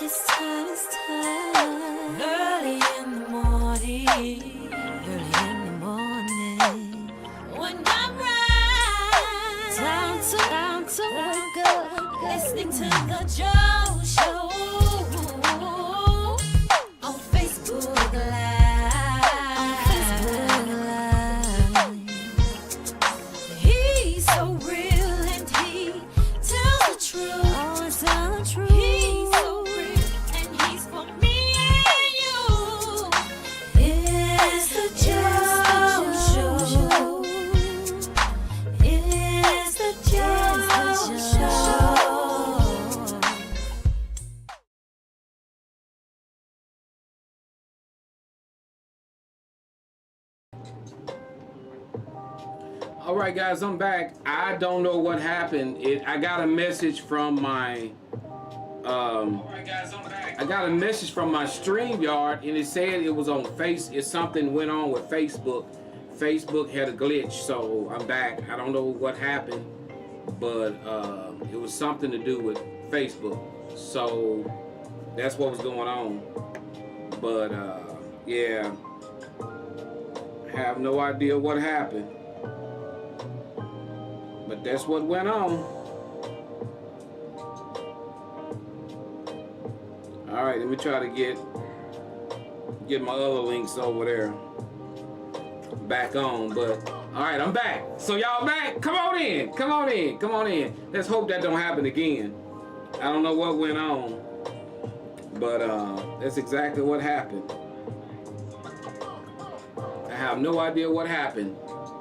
It's time. Early in the morning. Early in the morning. When I'm right. Time to wake up. Listening to the Joe Show. On Facebook Live. He's so real and he tells the truth. Always tell the truth. He's so real and he's for me and you. It's the Joe Show. It's the Joe Show. All right, guys, I'm back. I don't know what happened. I got a message from my I got a message from my StreamYard, and it said it was on something went on with Facebook. Facebook had a glitch, so I'm back. I don't know what happened, but it was something to do with Facebook. So that's what was going on. But yeah, I have no idea what happened. But that's what went on. All right, let me try to get my other links over there back on. But all right, I'm back. So y'all back? Come on in. Come on in. Come on in. Let's hope that don't happen again. I don't know what went on, but that's exactly what happened. I have no idea what happened.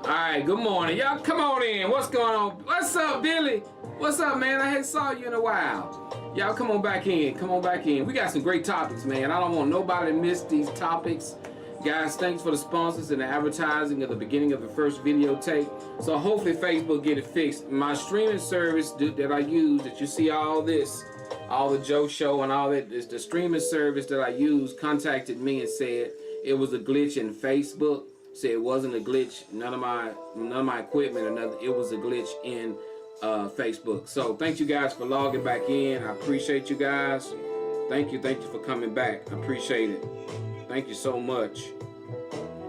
All right, good morning. Y'all come on in. What's going on? What's up, Billy? What's up, man? I hadn't saw you in a while. Y'all come on back in. Come on back in. We got some great topics, man. I don't want nobody to miss these topics. Guys, thanks for the sponsors and the advertising at the beginning of the first videotape. So hopefully Facebook get it fixed. My streaming service that I use, that you see all this, all the Joe Show and all that, is the streaming service that I use contacted me and said it was a glitch in Facebook. Said it wasn't a glitch, none of my equipment or nothing. It was a glitch in Facebook. So thank you guys for logging back in. I appreciate you guys. Thank you for coming back. I appreciate it. Thank you so much.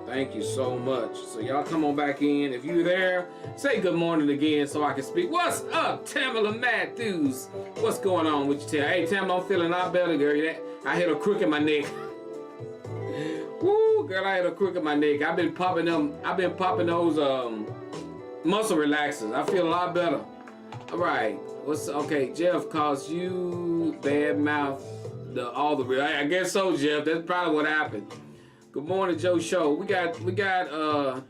Thank you so much. So y'all come on back in. If you're there, say good morning again so I can speak. What's up, Tamala Matthews? What's going on with you, Tam? Hey, Tam, I'm feeling a lot better, girl. I hit a crook in my neck. Woo, girl, I had a crook in my neck. I've been popping those muscle relaxers. I feel a lot better. All right. Okay? Jeff calls you bad mouth I guess so, Jeff. That's probably what happened. Good morning, Joe Show. We got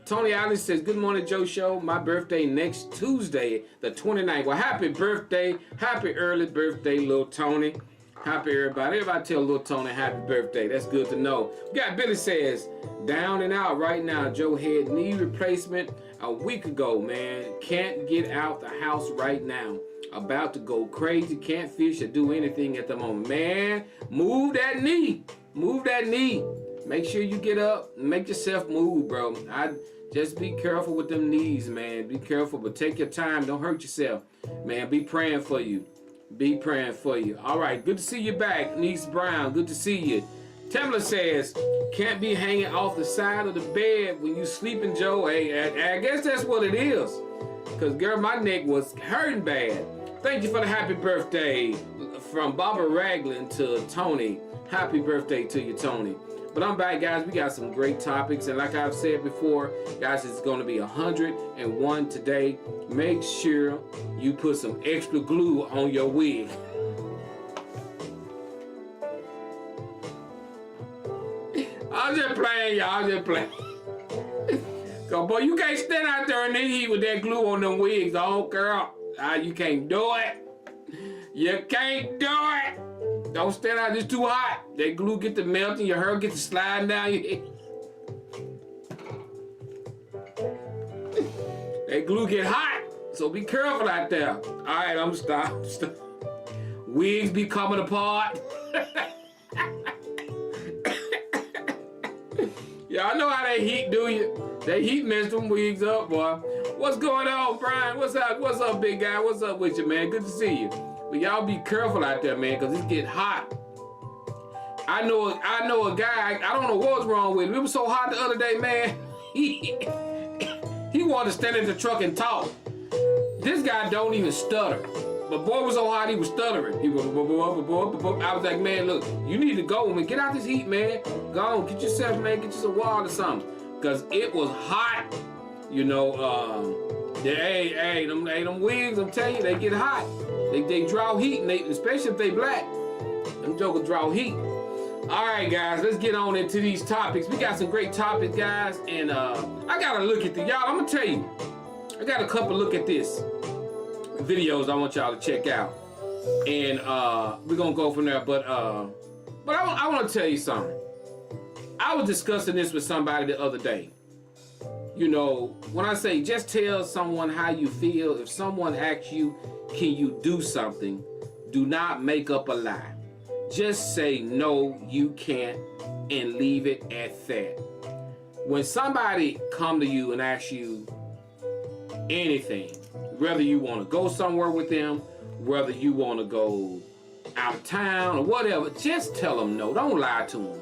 Tony Alice says, good morning, Joe Show. My birthday next Tuesday, the 29th. Well, happy birthday. Happy early birthday, little Tony. Happy everybody. Everybody tell little Tony happy birthday. That's good to know. We got Billy says, down and out right now. Joe had knee replacement a week ago, man. Can't get out the house right now. About to go crazy. Can't fish or do anything at the moment. Man, move that knee. Move that knee. Make sure you get up and make yourself move, bro. Just be careful with them knees, man. Be careful, but take your time. Don't hurt yourself. Man, be praying for you. Be praying for you. All right, good to see you back, Niece Brown. Good to see you. Tamla says, can't be hanging off the side of the bed when you sleeping, Joe. Hey, I guess that's what it is. Because, girl, my neck was hurting bad. Thank you for the happy birthday from Barbara Ragland to Tony. Happy birthday to you, Tony. But I'm back, guys. We got some great topics. And like I've said before, guys, it's going to be 101 today. Make sure you put some extra glue on your wig. I'm just playing, y'all. I'm just playing. Cause, boy, you can't stand out there in the heat with that glue on them wigs. Oh, girl. You can't do it. You can't do it. Don't stand out. It's too hot. That glue get to melting. Your hair get to sliding down your head. That glue get hot. So be careful out there. All right, I'm stop. Wigs be coming apart. Yeah, I know how that heat do you. That heat messed them wigs up, boy. What's going on, Brian? What's up? What's up, big guy? What's up with you, man? Good to see you. But y'all be careful out there, man, because it's getting hot. I know a guy. I don't know what's wrong with him. It was so hot the other day, man. He wanted to stand in the truck and talk. This guy don't even stutter. But boy, it was so hot he was stuttering. He was. I was like, man, look, you need to go, man. Get out this heat, man. Go on, get yourself, man. Get you some water or something, cause it was hot. You know, them wigs, I'm telling you, they get hot. They draw heat, and especially if they black. Them jokers draw heat. All right, guys, let's get on into these topics. We got some great topics, guys, and I got to look at y'all. I'm gonna tell you, I got a couple look at this videos I want y'all to check out, and we're gonna go from there. But I want to tell you something. I was discussing this with somebody the other day. You know, when I say just tell someone how you feel, if someone asks you, can you do something, do not make up a lie. Just say, no, you can't, and leave it at that. When somebody come to you and ask you anything, whether you want to go somewhere with them, whether you want to go out of town or whatever, just tell them no. Don't lie to them.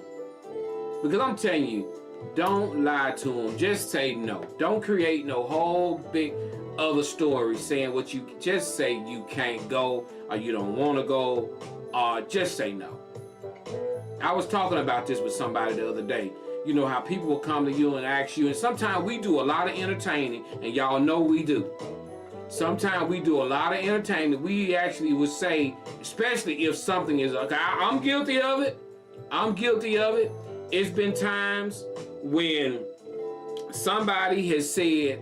Because I'm telling you, don't lie to them. Just say no. Don't create no whole big other story saying what you, just say you can't go or you don't want to go, or just say no. I was talking about this with somebody the other day. You know how people will come to you and ask you, and sometimes we do a lot of entertaining, and y'all know we do. Sometimes we do a lot of entertainment. We actually would say, especially if something is, okay, I'm guilty of it. I'm guilty of it. It's been times when somebody has said,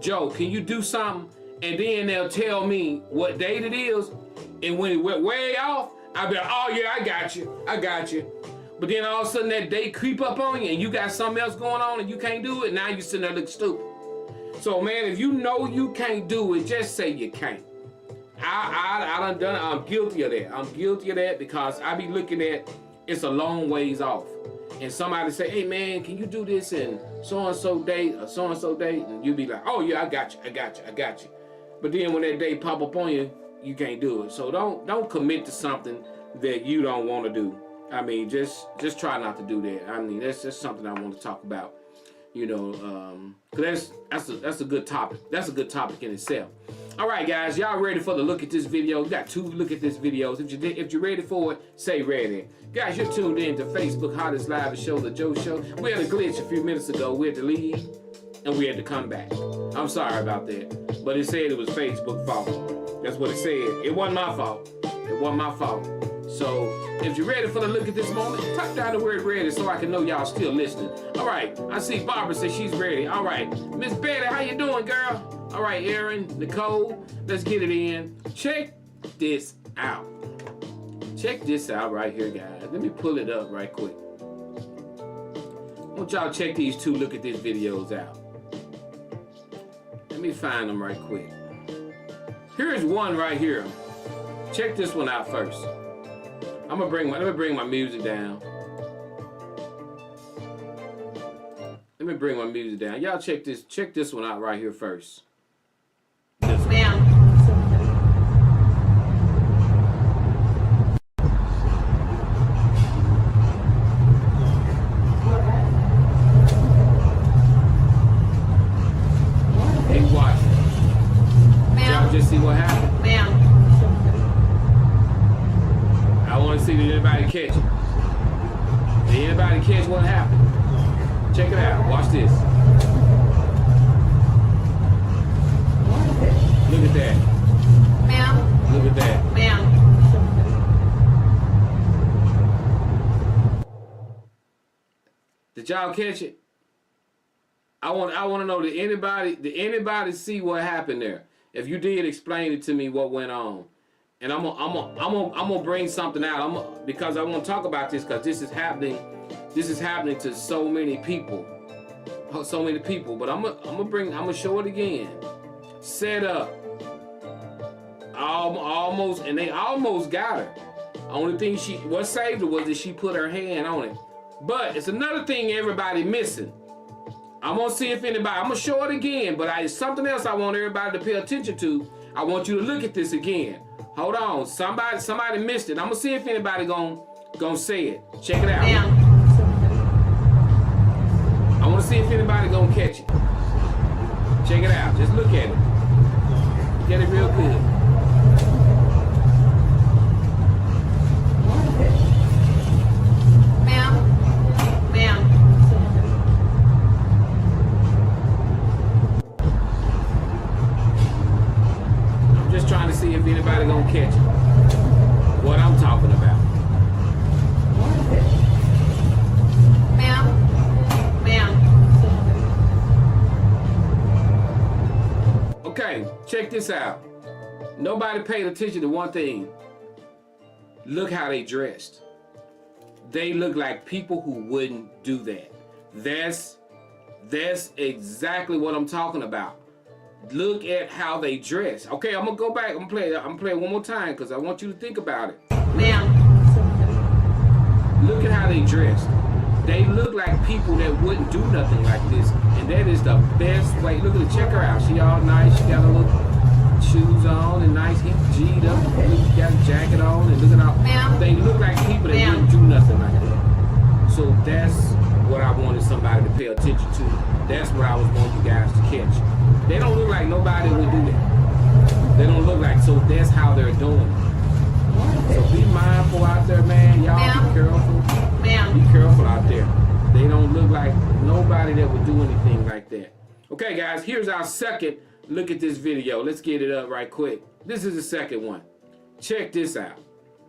Joe, can you do something? And then they'll tell me what date it is. And when it went way off, I'll be like, oh yeah, I got you. But then all of a sudden that date creep up on you and you got something else going on and you can't do it. Now you sitting there looking stupid. So man, if you know you can't do it, just say you can't. I done done it. I'm guilty of that. I'm guilty of that because I be looking at it's a long ways off. And somebody say, hey man, can you do this in so-and-so date or so-and-so date? And you be like, oh yeah, I got you. But then when that date pop up on you, you can't do it. So don't commit to something that you don't want to do. I mean, just try not to do that. I mean, that's just something I want to talk about. You know, cause that's a good topic. That's a good topic in itself. All right, guys, y'all ready for the look at this video? We got 2 look at this videos. If you're ready for it, say ready. Guys, you're tuned in to Facebook Hottest Live Show, The Joe Show. We had a glitch a few minutes ago. We had to leave and we had to come back. I'm sorry about that, but it said it was Facebook fault. That's what it said. It wasn't my fault. It wasn't my fault. So if you're ready for the look at this moment, type down the word ready so I can know y'all still listening. All right, I see Barbara says she's ready. All right, Miss Betty, how you doing, girl? All right, Aaron, Nicole, let's get it in. Check this out. Check this out right here, guys. Let me pull it up right quick. I want y'all to check these 2 look at this videos out. Let me find them right quick. Here's one right here. Check this one out first. Let me bring my music down. Let me bring my music down. Y'all check this one out right here first. Ma'am. Hey, watch. Y'all just see what happened? Ma'am. I want to see did anybody catch it. Did anybody catch what happened? Check it out. Watch this. Look at that. Ma'am. Look at that. Ma'am. Did y'all catch it? I want to know, did anybody see what happened there? If you did, explain it to me what went on. And I'm gonna bring something out. Because I want to talk about this because this is happening. This is happening to so many people. So many people. But I'm gonna show it again. Set up. Almost, and they almost got her. Only thing what saved her was that she put her hand on it. But it's another thing everybody missing. I'm gonna see if anybody. I'm gonna show it again, but it's something else I want everybody to pay attention to. I want you to look at this again. Hold on, somebody missed it. I'm gonna see if anybody gonna Gonna say it. Check it out. Ma'am. I want to see if anybody gonna catch it. Check it out. Just look at it. Look at it real good. Ma'am. Ma'am. I'm just trying to see if anybody gonna catch it. What I'm talking about. Ma'am. Ma'am. Okay, check this out. Nobody paid attention to one thing. Look how they dressed. They look like people who wouldn't do that. That's exactly what I'm talking about. Look at how they dress. Okay, I'm gonna go back. I'm gonna play it one more time because I want you to think about it. Ma'am. Look at how they dressed. They look like people that wouldn't do nothing like this, and that is the best way. Look at her, check her out. She all nice. She got her little shoes on and nice, he G'd up. She got a jacket on and look at all. Ma'am. They look like people that Ma'am. wouldn't do nothing like that. So that's what I wanted somebody to pay attention to. That's what I was wanting you guys to catch. They don't look like nobody would do that. They don't look like, so that's how they're doing it. So be mindful out there, man. Y'all Ma'am. be careful. Ma'am. Be careful out there. They don't look like nobody that would do anything like that. Okay, guys, here's our second look at this video. Let's get it up right quick. This is the second one. Check this out.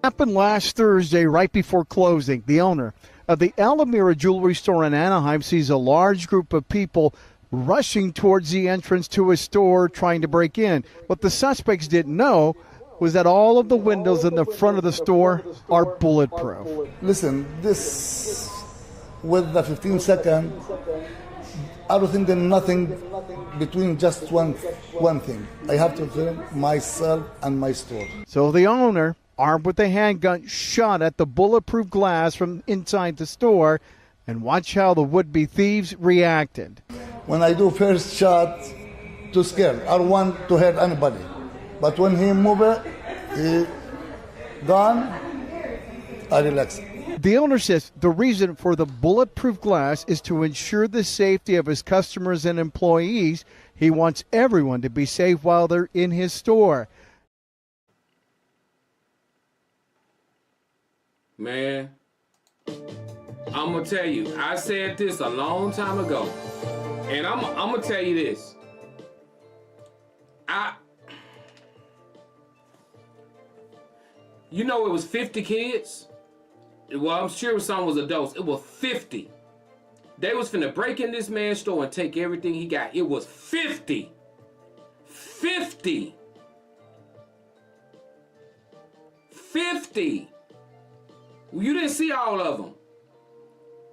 Happened last Thursday right before closing. The owner of the Alameda jewelry store in Anaheim sees a large group of people rushing towards the entrance to a store trying to break in. What the suspects didn't know was that all of the windows in the front of the store are bulletproof. Listen, this with the 15 second, I don't think there's nothing between just one thing. I have to film myself and my store. So the owner, armed with a handgun, shot at the bulletproof glass from inside the store, and watch how the would-be thieves reacted. When I do first shot, too scared. I don't want to hurt anybody. But when he move it, he gone, I relax. The owner says the reason for the bulletproof glass is to ensure the safety of his customers and employees. He wants everyone to be safe while they're in his store. Man, I'm going to tell you, I said this a long time ago, and I'm going to tell you this. You know it was 50 kids? Well, I'm sure some was adults. It was 50. They was finna break in this man's store and take everything he got. It was 50. 50. 50. You didn't see all of them.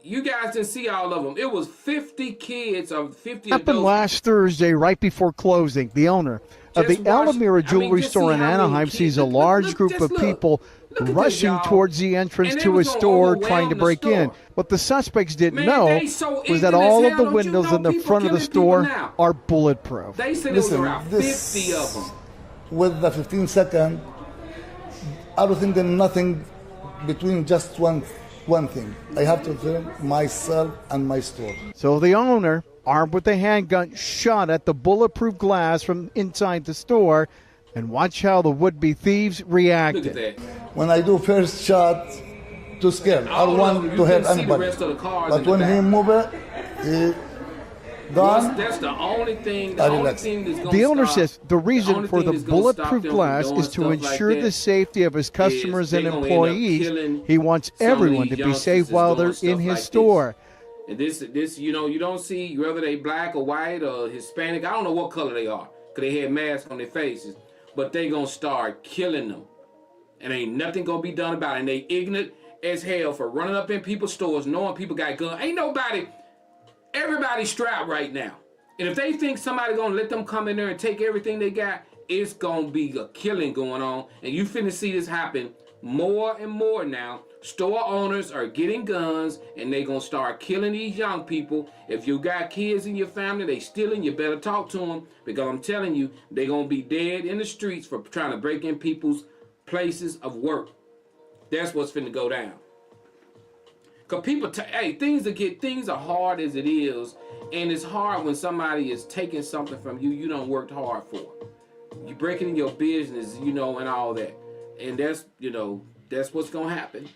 You guys didn't see all of them. It was 50 kids of 50 Happened adults. last Thursday right before closing. The owner of Just the watch- Alameda jewelry just store see in how many Anaheim kids- sees a look, large look, group just of look. people Look at this, rushing y'all. towards the entrance And they to a was gonna store overwhelm trying to the break in. store. What the suspects didn't Man, know they so was that ignorant as all hell. of the Don't you windows know in the people front of the killing people store now? are bulletproof. They said Listen, it was around this 50 of them. with the 15 second, I don't think there's nothing between just one thing. I have to film myself and my store. So the owner, armed with a handgun, shot at the bulletproof glass from inside the store, and watch how the would-be thieves Look reacted. at that. When I do first shot, too scared. I don't want You to hurt couldn't see the anybody. rest of the cars But in the when he back. move it, he gone. That's the only thing. I The only relax. thing that's gonna The owner stop, says the reason only for thing the that's gonna stop bulletproof them from glass doing is to stuff like ensure that the safety of his customers they and gonna end up employees. killing He wants some of everyone these to be youngsters safe that's while doing they're stuff in his like this. store. And this, you don't see whether they black or white or Hispanic. I don't know what color they are, because they had masks on their faces. But they gonna start killing them. And ain't nothing gonna be done about it. And they ignorant as hell for running up in people's stores, knowing people got guns. Everybody's strapped right now. And if they think somebody gonna let them come in there and take everything they got, it's gonna be a killing going on. And you finna see this happen more and more now. Store owners are getting guns and they gonna start killing these young people. If you got kids in your family, they stealing, you better talk to them, because I'm telling you, they gonna be dead in the streets for trying to break in people's places of work. That's what's finna go down. Cause people, hey, things are hard as it is, and it's hard when somebody is taking something from you you done worked hard for. You breaking in your business, and all that, and that's what's gonna happen.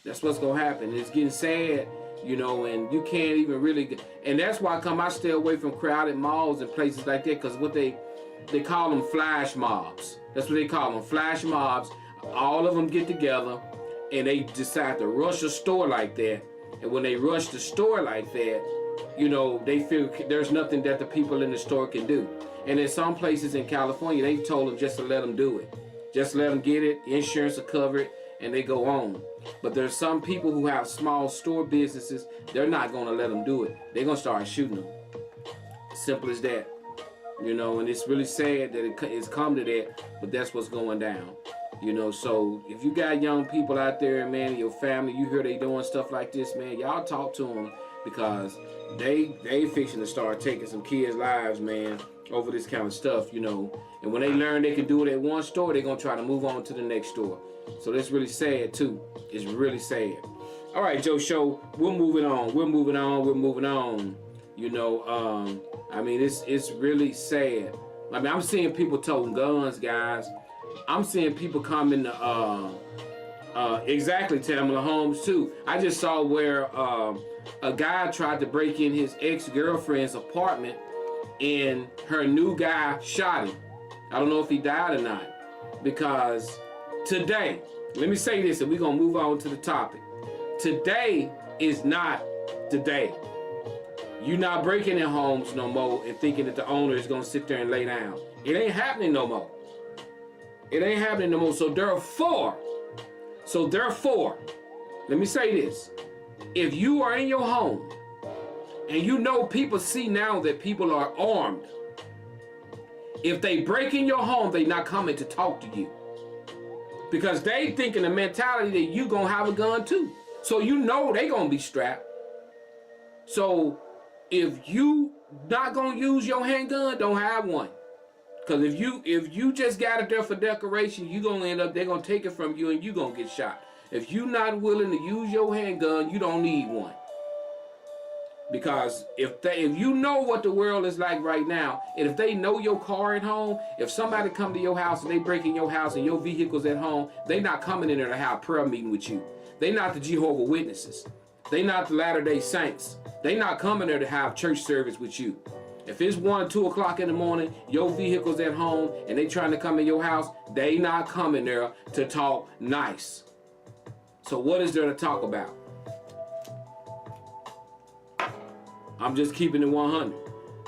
That's what's gonna happen. It's getting sad, and you can't even really. And that's why I stay away from crowded malls and places like that, cause what they call them flash mobs. That's what they call them, flash mobs. All of them get together and they decide to rush a store like that. And when they rush the store like that, they feel there's nothing that the people in the store can do. And in some places in California, they told them just to let them do it. Just let them get it, insurance will cover it, and they go on. But there's some people who have small store businesses, they're not gonna let them do it. They're gonna start shooting them. Simple as that. And it's really sad that it's come to that, but that's what's going down. So if you got young people out there, man, your family, you hear they doing stuff like this, man, y'all talk to them, because they fixing to start taking some kids' lives, man, over this kind of stuff, And when they learn they can do it at one store, they're going to try to move on to the next store. So that's really sad, too. It's really sad. All right, Joe Show, we're moving on. It's really sad. I'm seeing people toting guns, guys. I'm seeing people come in exactly, Tamala Holmes, too. I just saw where a guy tried to break in his ex-girlfriend's apartment, and her new guy shot him. I don't know if he died or not, because today, let me say this, and we're going to move on to the topic. Today is not the day. You're not breaking in homes no more and thinking that the owner is going to sit there and lay down. It ain't happening no more. It ain't happening no more. So therefore, let me say this. If you are in your home and people see now that people are armed, if they break in your home, they not coming to talk to you. Because they think in the mentality that you going to have a gun too. So they going to be strapped. So if you not going to use your handgun, don't have one. Because if you just got it there for decoration, they're going to take it from you and you going to get shot. If you're not willing to use your handgun, you don't need one. Because if you know what the world is like right now, and if they know your car at home, if somebody come to your house and they break in your house and your vehicle's at home, they not coming in there to have a prayer meeting with you. They not the Jehovah's Witnesses. They not the Latter-day Saints. They not coming there to have church service with you. If it's 1, 2 o'clock in the morning, your vehicle's at home, and they trying to come in your house, they not coming there to talk nice. So what is there to talk about? I'm just keeping it 100,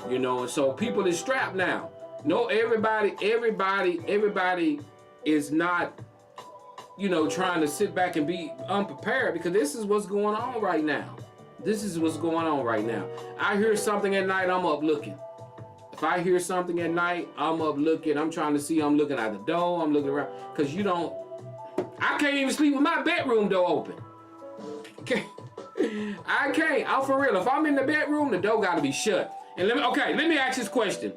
and so people is strapped now. No, everybody is not, trying to sit back and be unprepared, because this is what's going on right now. I hear something at night, I'm up looking. If I hear something at night, I'm up looking. I'm trying to see, I'm looking at the door, I'm looking around. Because I can't even sleep with my bedroom door open. Okay. I can't. I'm for real. If I'm in the bedroom, the door got to be shut. And let me ask this question.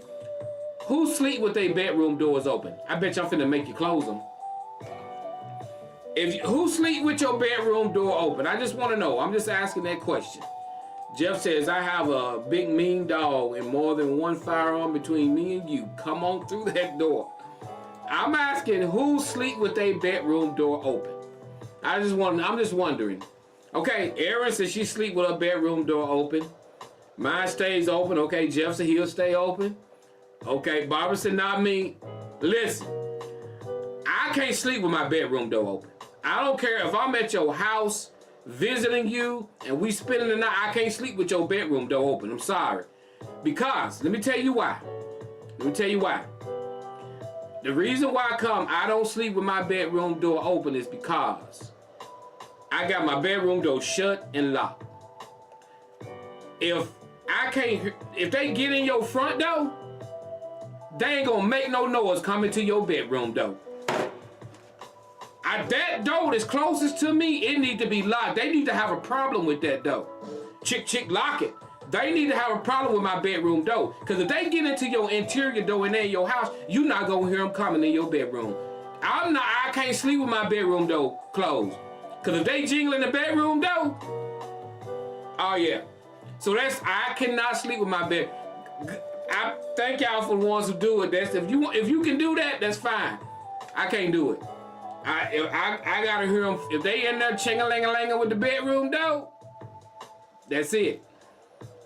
Who sleep with their bedroom doors open? I bet y'all finna make you close them. Who sleep with your bedroom door open? I just want to know. I'm just asking that question. Jeff says, I have a big mean dog and more than one firearm between me and you. Come on through that door. I'm asking who sleep with their bedroom door open. I'm just wondering. Okay, Erin says she sleep with her bedroom door open. Mine stays open. Okay, Jeff said he'll stay open. Okay, Barbara said not me. Listen, I can't sleep with my bedroom door open. I don't care if I'm at your house visiting you and we spending the night. I can't sleep with your bedroom door open. I'm sorry. Because, let me tell you why. The reason why I don't sleep with my bedroom door open is because I got my bedroom door shut and locked. If they get in your front door, they ain't gonna make no noise coming to your bedroom door. That door that's closest to me, it need to be locked. They need to have a problem with that door. Chick, lock it. They need to have a problem with my bedroom door. Because if they get into your interior door and they in your house, you not gonna hear them coming in your bedroom. I can't sleep with my bedroom door closed. Because if they jingle in the bedroom door, Oh yeah. So I cannot sleep with my bed. I thank y'all for the ones who do it. That's if you can do that, that's fine. I can't do it. I gotta hear them if they in there ching-a-ling-a-ling with the bedroom door. That's it.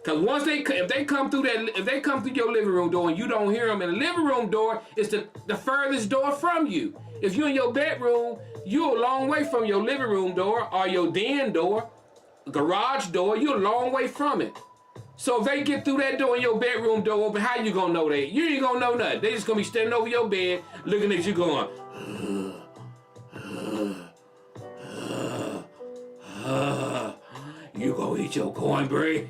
Cause once if they come through your living room door and you don't hear them in the living room door, it's the furthest door from you. If you're in your bedroom, you're a long way from your living room door or your den door, garage door. You're a long way from it. So if they get through that door and your bedroom door open, how you gonna know that? You ain't gonna know nothing. They just gonna be standing over your bed, looking at you going, you gonna eat your cornbread?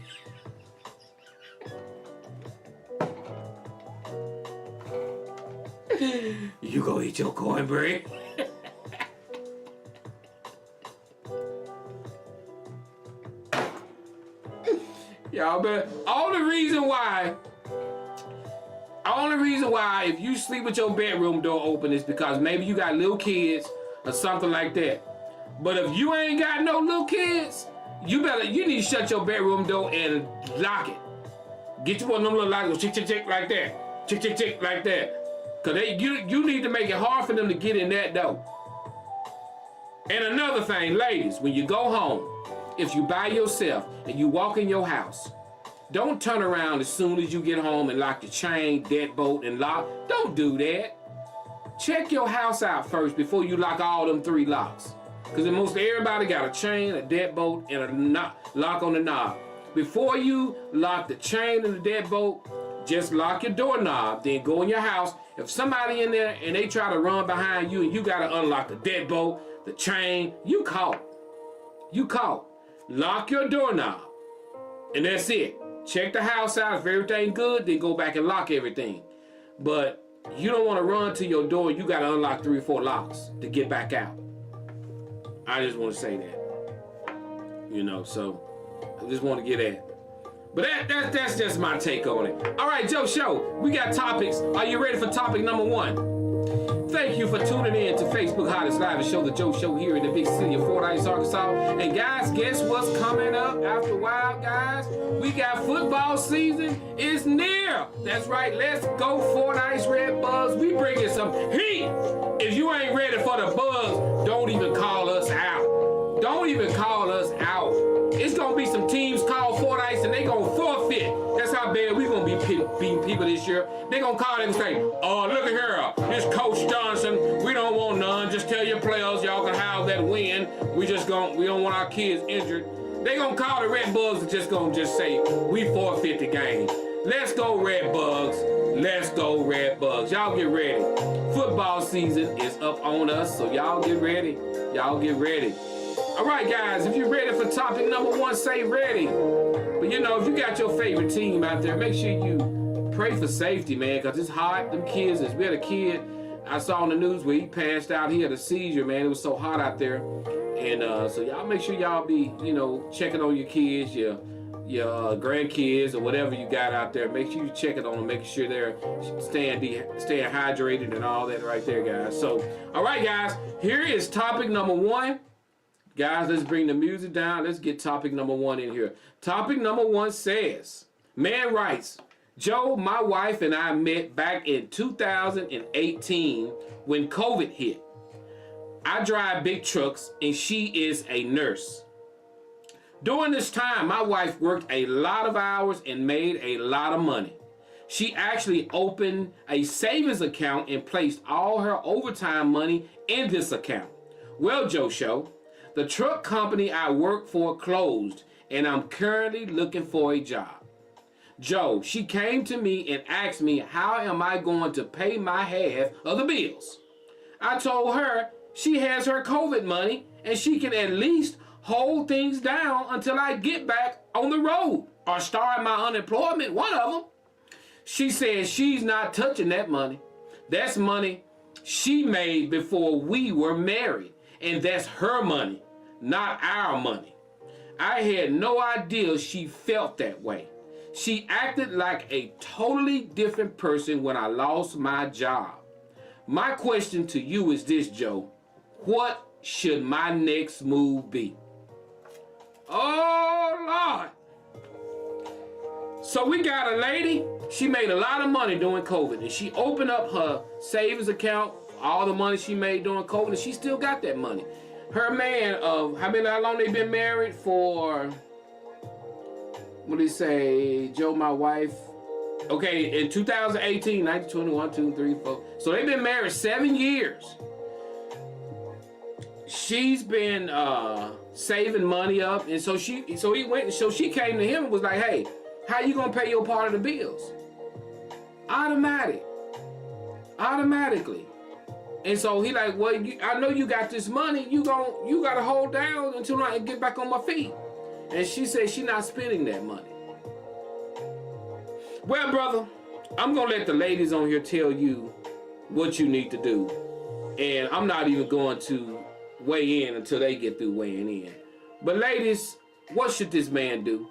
You gonna eat your cornbread? Y'all better. Only reason why if you sleep with your bedroom door open is because maybe you got little kids or something like that. But if you ain't got no little kids, you need to shut your bedroom door and lock it. Get you one of them little locks, tick tick tick like that, tick tick tick like that. Cause you need to make it hard for them to get in that door. And another thing, ladies, when you go home, if you by yourself and you walk in your house, don't turn around as soon as you get home and lock your chain, deadbolt, and lock. Don't do that. Check your house out first before you lock all them 3 locks. Because most everybody got a chain, a deadbolt, and a lock on the knob. Before you lock the chain and the deadbolt, just lock your doorknob, then go in your house. If somebody in there and they try to run behind you and you got to unlock the deadbolt, the chain, you caught. You caught. Lock your doorknob. And that's it. Check the house out. If everything good, then go back and lock everything. But you don't want to run to your door. You got to unlock 3 or 4 locks to get back out. I just want to say that. You know, so I just want to get at it. But that's just my take on it. All right, Joe Show, we got topics. Are you ready for topic number 1? Thank you for tuning in to Facebook Hottest Live Show, the Joe Show here in the big city of Fordyce, Arkansas. And guys, guess what's coming up after a while, guys? We got football season is near. That's right. Let's go Fordyce Red Bugs. We bringing some heat. If you ain't ready for the Bugs, don't even call us out. Don't even call us out. It's going to be some teams called Fordyce and they going to forfeit. That's how bad we going to be beating people this year. They going to call them and say, oh, look at here. This Coach Johnson, we don't want none. Just tell your players y'all can have that win. We don't want our kids injured. They going to call the Red Bugs and just going to say, we forfeit the game. Let's go Red Bugs. Let's go Red Bugs. Y'all get ready. Football season is up on us, so y'all get ready. Y'all get ready. All right, guys, if you're ready for topic number 1, say ready. But you know, if you got your favorite team out there, make sure you pray for safety, man, because it's hot. Them kids, we had a kid I saw on the news where he passed out. He had a seizure, man. It was so hot out there. And so y'all make sure y'all be, you know, checking on your kids, your grandkids or whatever you got out there. Make sure you check it on them, making sure they're staying hydrated and all that right there, guys. So, all right, guys, here is topic number 1. Guys, let's bring the music down. Let's get topic number 1 in here. Topic number 1 says, man writes, Joe, my wife and I met back in 2018 when COVID hit. I drive big trucks and she is a nurse. During this time, my wife worked a lot of hours and made a lot of money. She actually opened a savings account and placed all her overtime money in this account. Well, Joe Show, the truck company I work for closed and I'm currently looking for a job. Joe, she came to me and asked me how am I going to pay my half of the bills. I told her she has her COVID money and she can at least hold things down until I get back on the road or start my unemployment, one of them. She said she's not touching that money. That's money she made before we were married, and that's her money, not our money. I had no idea she felt that way. She acted like a totally different person when I lost my job. My question to you is this, Joe. What should my next move be? Oh, Lord. So we got a lady, she made a lot of money during COVID, and she opened up her savings account, all the money she made during COVID, and she still got that money. Her man of, how long they been married for, what did he say, Joe, my wife? Okay, in 2018, 1921, 2, 3, 4. So they've been married 7 years. She's been saving money up, and so she came to him and was like, hey, how you gonna pay your part of the bills? Automatically. And so he like, well, I know you got this money, you gotta hold down until I get back on my feet. And she said she not spending that money. Well, brother, I'm gonna let the ladies on here tell you what you need to do. And I'm not even going to weigh in until they get through weighing in. But ladies, what should this man do?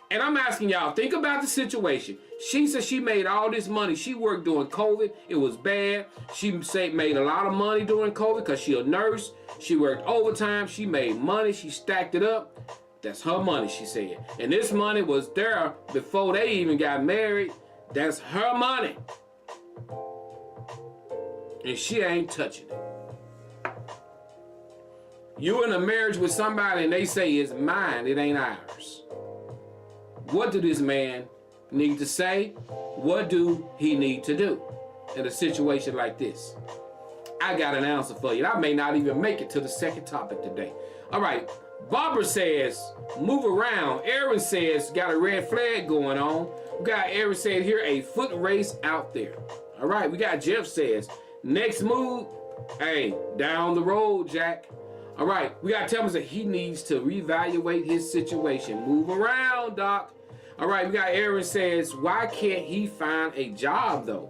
And I'm asking y'all, think about the situation. She said she made all this money. She worked during COVID. It was bad. She made a lot of money during COVID because she a nurse. She worked overtime. She made money. She stacked it up. That's her money, she said. And this money was there before they even got married. That's her money. And she ain't touching it. You in a marriage with somebody and they say it's mine, it ain't ours. What do this man need to say? What do he need to do in a situation like this? I got an answer for you. I may not even make it to the second topic today. All right, Barbara says, move around. Aaron says, got a red flag going on. We got Aaron said here, a foot race out there. All right, we got Jeff says, next move, hey, down the road, Jack. All right, we got Thomas that he needs to reevaluate his situation. Move around, Doc. All right, we got Aaron says, why can't he find a job though?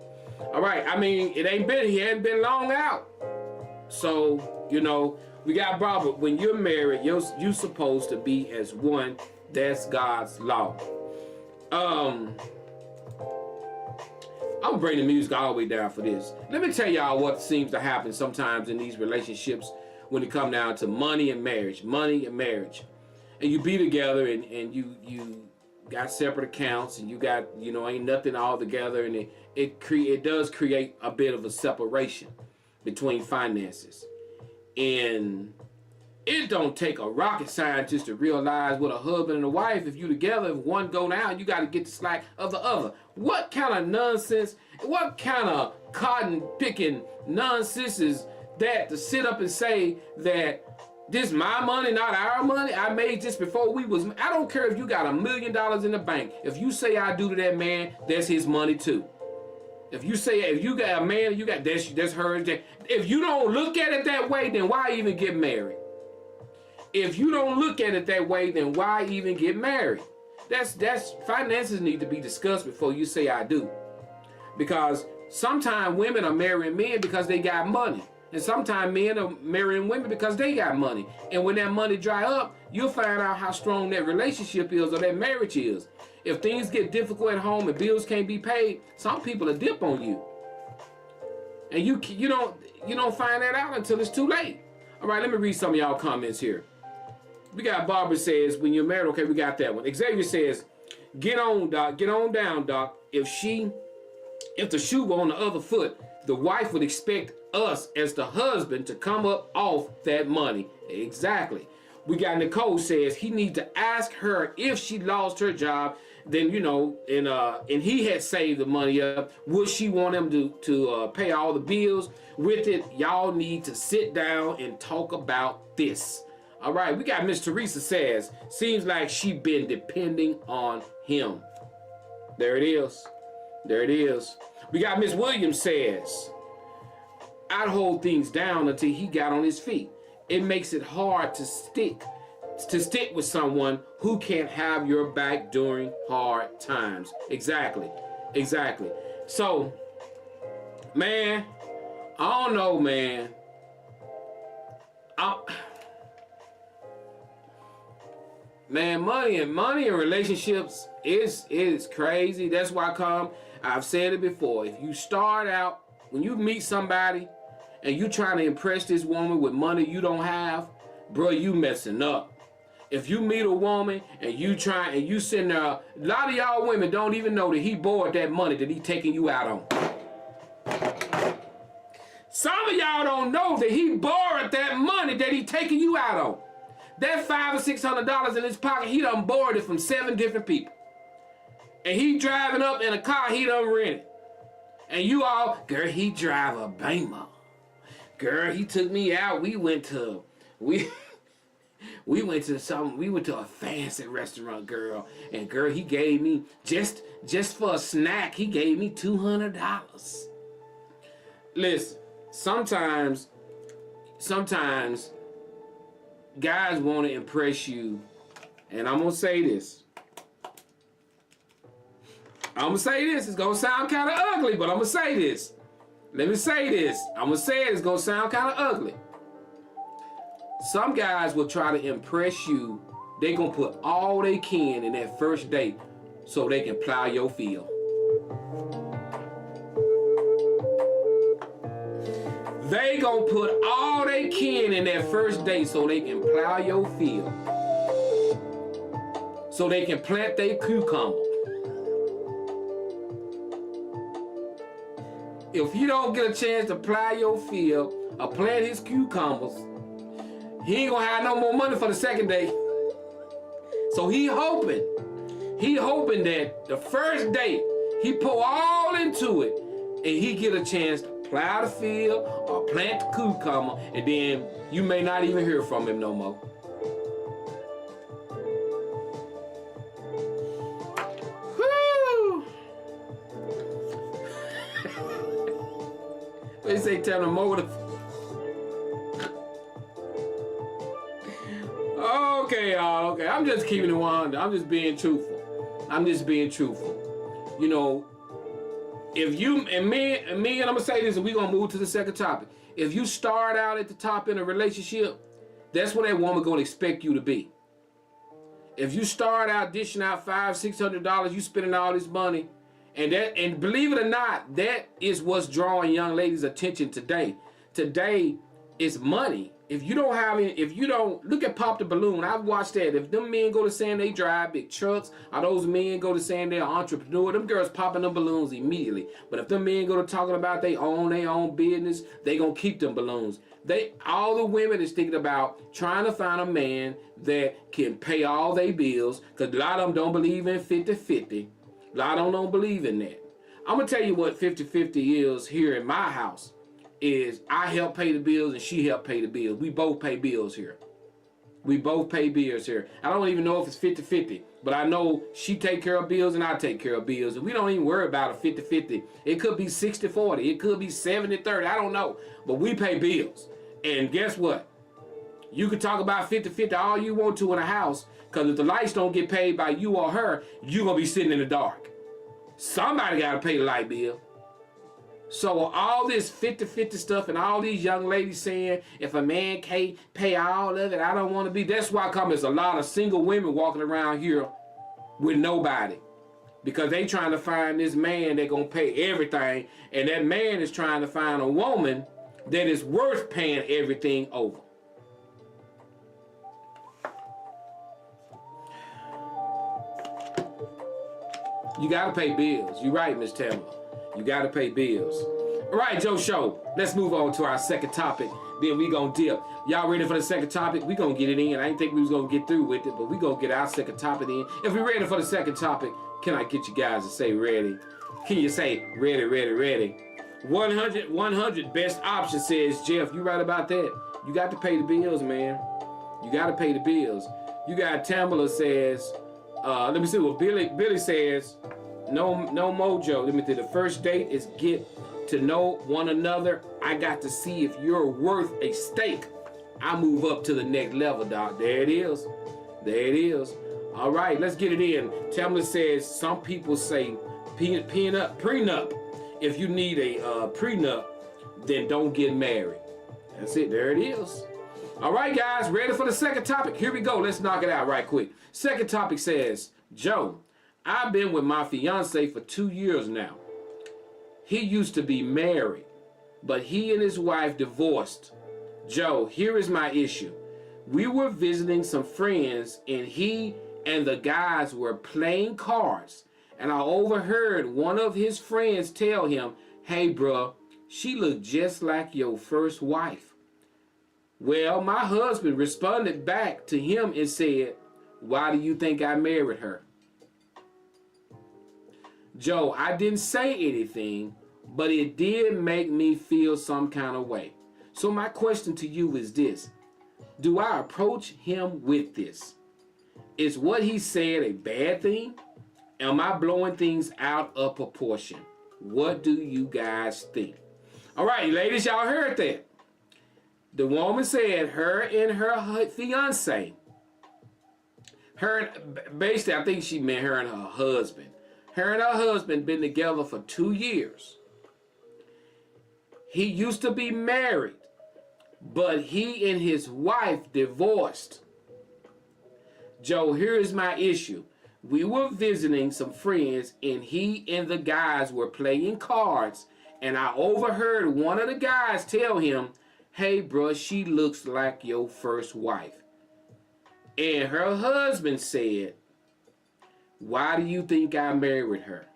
All right, I mean, he hadn't been long out. So, you know, we got Barbara, when you're married, you're supposed to be as one. That's God's law. I'm gonna bring the music all the way down for this. Let me tell y'all what seems to happen sometimes in these relationships when it come down to money and marriage. And you be together and you got separate accounts and you got, you know, ain't nothing all together, and it does create a bit of a separation between finances. And it don't take a rocket scientist to realize what a husband and a wife, if you together, if one go down, you got to get the slack of the other. What kind of nonsense, what kind of cotton picking nonsense is that to sit up and say that this my money, not our money? I made this before we was. I don't care if you got $1 million in the bank. If you say I do to that man, that's his money too. If you say, if you got a man, you got that's hers. If you don't look at it that way, then why even get married? If you don't look at it that way, then why even get married? That's finances need to be discussed before you say I do. Because sometimes women are marrying men because they got money. And sometimes men are marrying women because they got money. And when that money dry up, you'll find out how strong that relationship is or that marriage is. If things get difficult at home and bills can't be paid, some people will dip on you. And you don't find that out until it's too late. All right, let me read some of y'all comments here. We got Barbara says, when you're married, okay, we got that one. Xavier says, get on, Doc, get on down, Doc. If the shoe were on the other foot, the wife would expect us as the husband to come up off that money. Exactly. We got Nicole says he needs to ask her if she lost her job, then, you know, and he had saved the money up, would she want him to pay all the bills with it? Y'all need to sit down and talk about this. All right, we got Miss Teresa says, seems like she been depending on him. There it is. There it is. We got Miss Williams says, I'd hold things down until he got on his feet. It makes it hard to stick with someone who can't have your back during hard times. Exactly. So, man, I don't know, man. Man, money and relationships is crazy. That's why I've said it before. If you start out, when you meet somebody and you trying to impress this woman with money you don't have, bro, you messing up. If you meet a woman and you sitting there, a lot of y'all women don't even know that he borrowed that money that he taking you out on. Some of y'all don't know that he borrowed that money that he taking you out on. That $500 or $600 in his pocket, he done borrowed it from 7 different people. And he driving up in a car he done rented. And you all, girl, he drive a Beamer. Girl, he took me out. We went to a fancy restaurant, girl. And girl, he gave me just for a snack, he gave me $200. Listen, sometimes guys want to impress you, and I'm gonna say this. It's gonna sound kind of ugly, but I'm gonna say this. Let me say this. I'm gonna say it. It's gonna sound kind of ugly. Some guys will try to impress you. They gonna put all they can in that first date so they can plow your field. They gonna put all they can in that first date so they can plow your field. So they can plant their cucumber. If you don't get a chance to plow your field or plant his cucumbers, he ain't gonna have no more money for the second date. So he hoping that the first date, he pour all into it and he get a chance to plow the field or plant the cucumber, and then you may not even hear from him no more. Woo! They say tell them motive. Okay, y'all. Okay, I'm just keeping it 100. I'm just being truthful. You know, if you and me, and I'm gonna say this, and we're gonna move to the second topic. If you start out at the top in a relationship, that's what that woman gonna expect you to be. If you start out dishing out $500-$600, you spending all this money, and believe it or not, that is what's drawing young ladies' attention today. Today is money. If you don't look at Pop the Balloon, I've watched that. If them men go to saying they drive big trucks, or those men go to saying they're an entrepreneur, them girls popping them balloons immediately. But if them men go to talking about they own business, they gonna keep them balloons. All the women is thinking about trying to find a man that can pay all their bills, because a lot of them don't believe in 50-50. A lot of them don't believe in that. I'm gonna tell you what 50-50 is here in my house. Is I help pay the bills and she help pay the bills. We both pay bills here. I don't even know if it's 50-50, but I know she take care of bills and I take care of bills. And we don't even worry about a 50-50. It could be 60-40. It could be 70-30. I don't know. But we pay bills. And guess what? You can talk about 50-50 all you want to in a house, because if the lights don't get paid by you or her, you're going to be sitting in the dark. Somebody got to pay the light bill. So all this 50-50 stuff and all these young ladies saying, if a man can't pay all of it, I don't want to be. That's why there's a lot of single women walking around here with nobody. Because they trying to find this man that going to pay everything. And that man is trying to find a woman that is worth paying everything over. You got to pay bills. You're right, Miss Tamara. You gotta pay bills. All right, Joe Show. Let's move on to our second topic. Then we gonna dip. Y'all ready for the second topic? We gonna get it in. I didn't think we was gonna get through with it, but we gonna get our second topic in. If we're ready for the second topic, can I get you guys to say ready? Can you say ready, ready, ready? 100 best option, says Jeff. You right about that. You got to pay the bills, man. You got to pay the bills. You got Tamala says, let me see what Billy says. No mojo. Let me see. The first date is get to know one another. I got to see if you're worth a steak. I move up to the next level, dog. There it is. There it is. All right, let's get it in. Tamala says some people say prenup. If you need a prenup, then don't get married. That's it. There it is. All right, guys, ready for the second topic? Here we go. Let's knock it out right quick. Second topic says, Joe, I've been with my fiance for 2 years now. He used to be married, but he and his wife divorced. Joe, here is my issue. we were visiting some friends and he and the guys were playing cards. And I overheard one of his friends tell him, "Hey, bruh, she looked just like your first wife." Well, my husband responded back to him and said, "Why do you think I married her?" Joe, I didn't say anything, but it did make me feel some kind of way. So my question to you is this. Do I approach him with this? Is what he said a bad thing? Am I blowing things out of proportion? What do you guys think? All right, ladies, y'all heard that. The woman said her and her fiance, basically I think she meant her and her husband. Her and her husband been together for 2 years. He used to be married, but he and his wife divorced. Joe, here is my issue. We were visiting some friends and he and the guys were playing cards, and I overheard one of the guys tell him, "Hey, bro, she looks like your first wife." And her husband said, "Why do you think I married her?"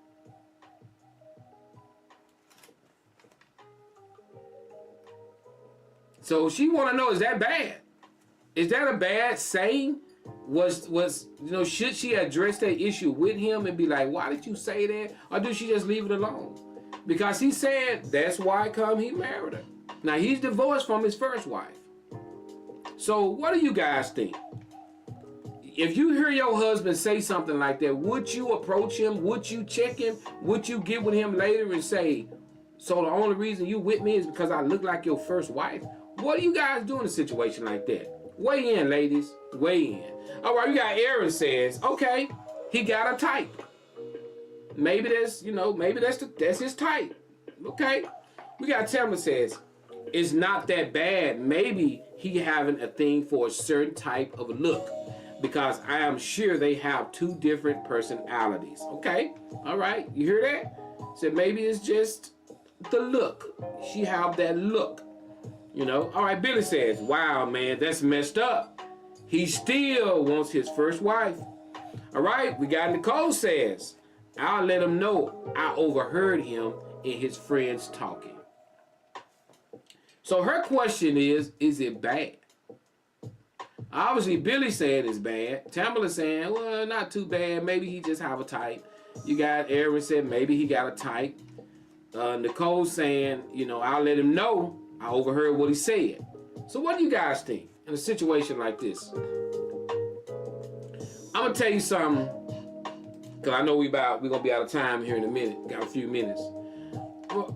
So she want to know, is that bad? Is that a bad saying? Should she address that issue with him and be like, "Why did you say that?" Or do she just leave it alone? Because he said that's why he married her. Now he's divorced from his first wife. So what do you guys think? If you hear your husband say something like that, would you approach him? Would you check him? Would you get with him later and say, "So the only reason you with me is because I look like your first wife"? What do you guys do in a situation like that? Weigh in, ladies. Weigh in. All right, we got Aaron says, okay, he got a type. Maybe that's his type. Okay. We got Tamara says, it's not that bad. Maybe he having a thing for a certain type of look, because I am sure they have 2 different personalities. Okay. All right. You hear that? So maybe it's just the look. She have that look. All right, Billy says, wow, man, that's messed up. He still wants his first wife. All right, we got Nicole says, I'll let him know I overheard him and his friends talking. So her question is it bad? Obviously, Billy saying it's bad. Tamala saying, well, not too bad. Maybe he just have a type. You got Aaron said maybe he got a type. Nicole saying, I'll let him know I overheard what he said. So what do you guys think in a situation like this? I'm gonna tell you something, because I know we're gonna be out of time here in a minute. Got a few minutes.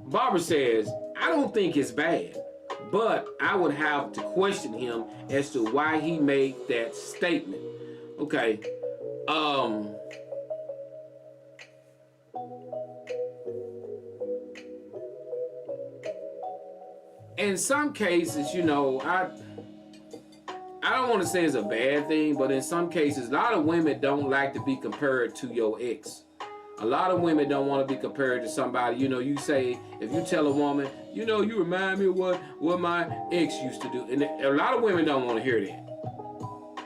Barbara says, I don't think it's bad, but I would have to question him as to why he made that statement. Okay. In some cases, I don't want to say it's a bad thing, but in some cases, a lot of women don't like to be compared to your ex. A lot of women don't want to be compared to somebody. You say, if you tell a woman, you remind me of what my ex used to do. And a lot of women don't want to hear that.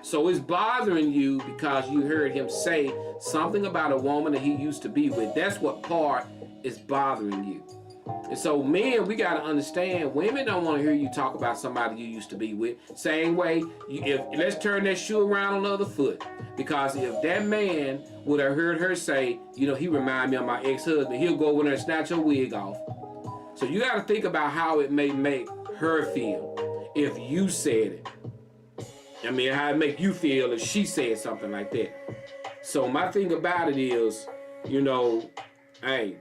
So it's bothering you because you heard him say something about a woman that he used to be with. That's what part is bothering you. And so, men, we got to understand, women don't want to hear you talk about somebody you used to be with. Same way, let's turn that shoe around on the other foot. Because if that man would have heard her say, he remind me of my ex-husband, he'll go over there and snatch her wig off. So you got to think about how it may make her feel if you said it. How it make you feel if she said something like that. So my thing about it is, hey,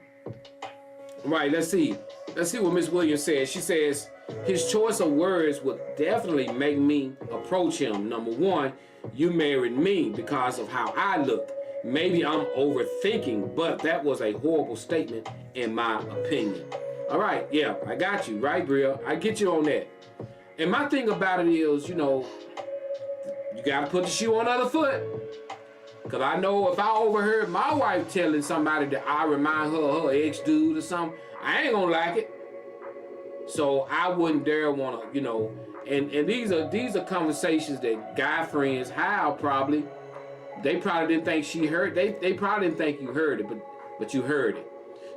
right, let's see what Miss Williams says. She says, his choice of words would definitely make me approach him. Number one, you married me because of how I look. Maybe I'm overthinking, but that was a horrible statement in my opinion. All right, yeah, I got you, right, Bria? I get you on that. And my thing about it is, you got to put the shoe on the other foot. Because I know if I overheard my wife telling somebody that I remind her of her ex-dude or something, I ain't going to like it. So I wouldn't dare want to, you know, and these are conversations that guy friends have probably. They probably didn't think she heard. They probably didn't think you heard it, but you heard it.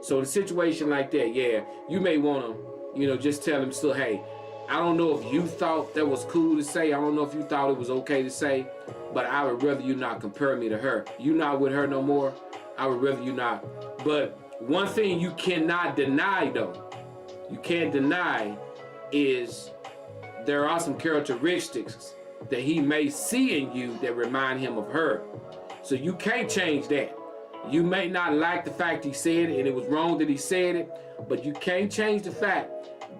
So in a situation like that, yeah, you may want to, you know, just tell him still, hey, I don't know if you thought that was cool to say. I don't know if you thought it was okay to say, but I would rather you not compare me to her. You not with her no more. I would rather you not. But one thing you cannot deny, though, you can't deny is there are some characteristics that he may see in you that remind him of her. So you can't change that. You may not like the fact he said it, and it was wrong that he said it, but you can't change the fact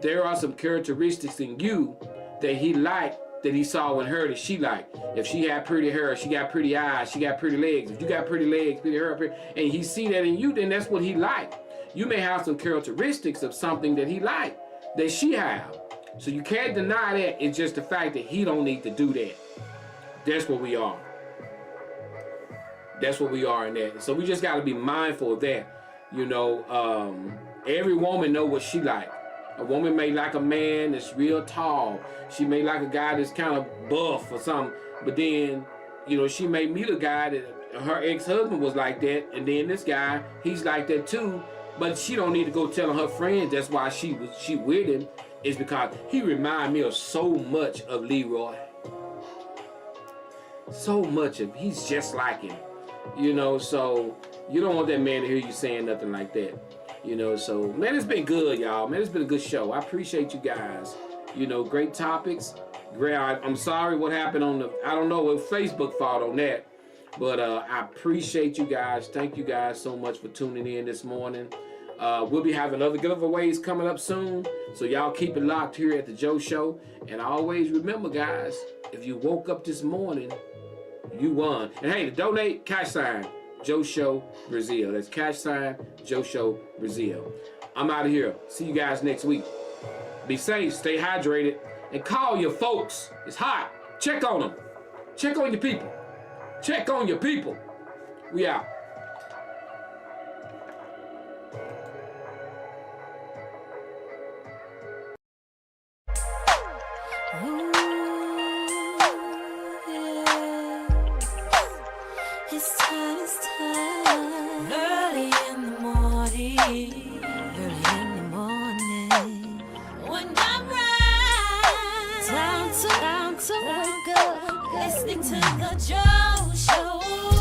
there are some characteristics in you that he liked, that he saw in her that she liked. If she had pretty hair, she got pretty eyes, she got pretty legs. If you got pretty legs, pretty hair, and he see that in you, then that's what he liked. You may have some characteristics of something that he liked, that she have. So you can't deny that. It's just the fact that he don't need to do that. That's what we are. That's what we are in that. So we just got to be mindful of that. You know, every woman know what she like. A woman may like a man that's real tall. She may like a guy that's kind of buff or something. But then, you know, she may meet a guy that her ex-husband was like that, and then this guy, he's like that too. But she don't need to go telling her friends that's why she with him. Is because he remind me of so much of Leroy. So much of, he's just like him. You know, so you don't want that man to hear you saying nothing like that. You know, so man, it's been good, y'all. Man, it's been a good show. I appreciate you guys. You know, great topics. Great. I'm sorry what happened on the, I don't know what Facebook fault on that. But I appreciate you guys. Thank you guys so much for tuning in this morning. We'll be having other giveaways coming up soon. So y'all keep it locked here at the Joe Show. And always remember, guys, if you woke up this morning, you won. And hey, to donate, cash sign, Joe Show Brazil. That's cash sign, Joe Show Brazil. I'm out of here. See you guys next week. Be safe, stay hydrated, and call your folks. It's hot. Check on them. Check on your people. Check on your people. We out. Ooh, yeah. It's time. Early in the morning. Early in the morning. When I'm right. Time to wake up. Listening to the Joe Show.